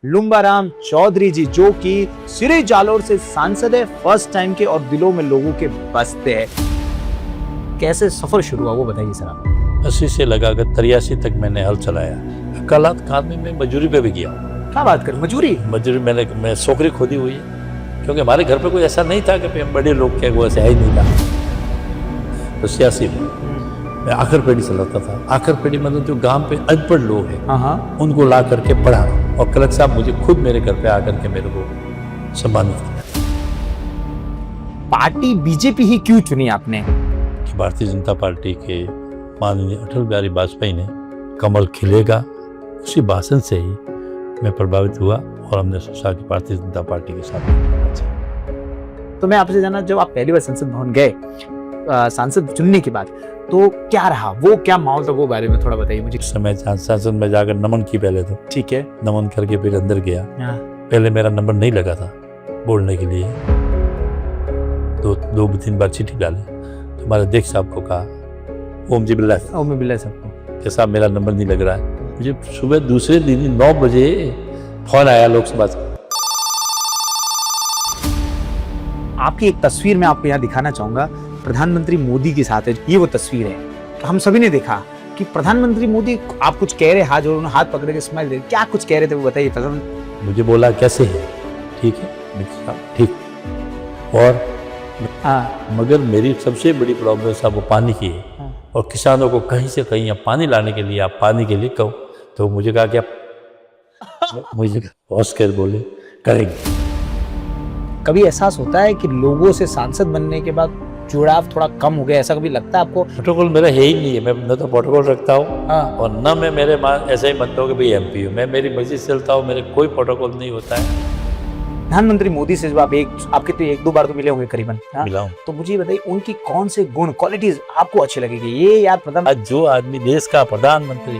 लुम्बाराम चौधरी जी, जो कि सिरे जालोर से सांसद है, फर्स्ट टाइम के और दिलों में लोगों के बसते हैं। कैसे सफर शुरू हुआ वो बताइए सर आप। 80 से लगाकर 83 तक मैंने हल चलाया। कलात खान में मैं मजदूरी पे भी गया। क्या बात कर, मजदूरी मैं सोकरी खोदी हुई है, क्योंकि हमारे घर पे कोई ऐसा नहीं था कि हम बड़े लोग के, वो ऐसे है ही नहीं था। तो 86 में मैं आखिर पेड़ी चलाता था। आखिर पेड़ी मतलब जो गांव पे अनपढ़ लोग हैं उनको ला करके पढ़ाना, और कलेक्टर साहब मुझे खुद मेरे घर पे आकर के मेरे को सम्मानित किया। पार्टी बीजेपी ही क्यों चुनी आपने? भारतीय जनता पार्टी के माननीय अटल बिहारी वाजपेयी ने कमल खिलेगा, उसी भाषण से ही मैं प्रभावित हुआ और हमने सोचा कि भारतीय जनता पार्टी के साथ। तो मैं आपसे जानना, जब आप पहली बार संसद भवन गए सांसद चुनने के बाद, तो क्या रहा, वो क्या माहौल था, वो बारे में थोड़ा बताइए मुझे। उस समय संसद में जाकर नमन की पहले तो, ठीक है, नमन करके फिर अंदर गया। पहले मेरा नंबर नहीं लगा था बोलने के लिए, दो तीन बार चिट्ठी डाली, तो हमारे अध्यक्ष साहब को कहा, ओम जी बिल्ला साहब कि साहब मेरा नंबर नहीं लग रहा है। मुझे सुबह दूसरे दिन 9 बजे फोन आया लोकसभा से। आपकी एक तस्वीर मैं आपको यहाँ दिखाना चाहूंगा, प्रधानमंत्री मोदी के साथ है, ये वो तस्वीर है। तो हम सभी ने देखा कि प्रधानमंत्री मोदी, आप कुछ कह रहे, हाथ जोड़, हाथ पकड़ के स्माइल दे, क्या कुछ कह रहे थे वो बताइए। मुझे बोला कैसे है, ठीक है, ठीक। और मगर मेरी सबसे बड़ी प्रॉब्लम साहब वो पानी की है, और किसानों को कहीं से कहीं आप पानी लाने के लिए, आप पानी के लिए कहो, तो मुझे कहा कि आप मुझे हौस कर बोले करेंगे। कभी एहसास होता है कि लोगों से सांसद बनने के बाद जुड़ाव थोड़ा कम हो गया, ऐसा कभी लगता है आपको? प्रोटोकॉल मेरा है ही नहीं है, मैं न तो प्रोटोकॉल रखता हूँ और न मैं मेरे ऐसा ही बनता हूँ कि भाई MP हूँ। मैं मेरी मर्जी से चलता हूँ, मेरे कोई प्रोटोकॉल नहीं होता है। प्रधानमंत्री मोदी से जब आप आपके तो 1-2 बार तो मिले होंगे करीबन, मिला हूँ। तो मुझे बताइए उनकी कौन से गुण, क्वालिटीज आपको अच्छी लगेगी? ये यार आज जो आदमी देश का प्रधानमंत्री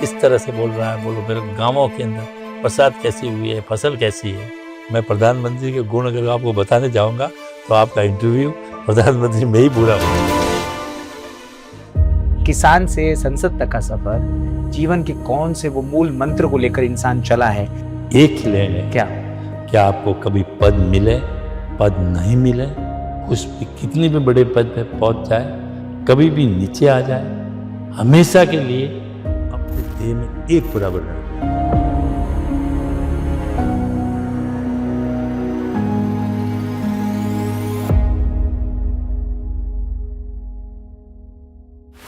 इस तरह से बोल रहा है, बोलो मेरे गाँवों के अंदर बरसात कैसी हुई है, फसल कैसी है, मैं प्रधानमंत्री के गुण अगर आपको बताने जाऊंगा तो आपका इंटरव्यू प्रधानमंत्री में ही पूरा होगा। किसान से संसद तक का सफर, जीवन के कौन से वो मूल मंत्र को लेकर इंसान चला है? एक ही लेने, क्या आपको कभी पद मिले, पद नहीं मिले, उस पे कितने भी बड़े पद पे पहुंच जाए, कभी भी नीचे आ जाए, हमेशा के लिए अपने देह में एक बराबर रहे।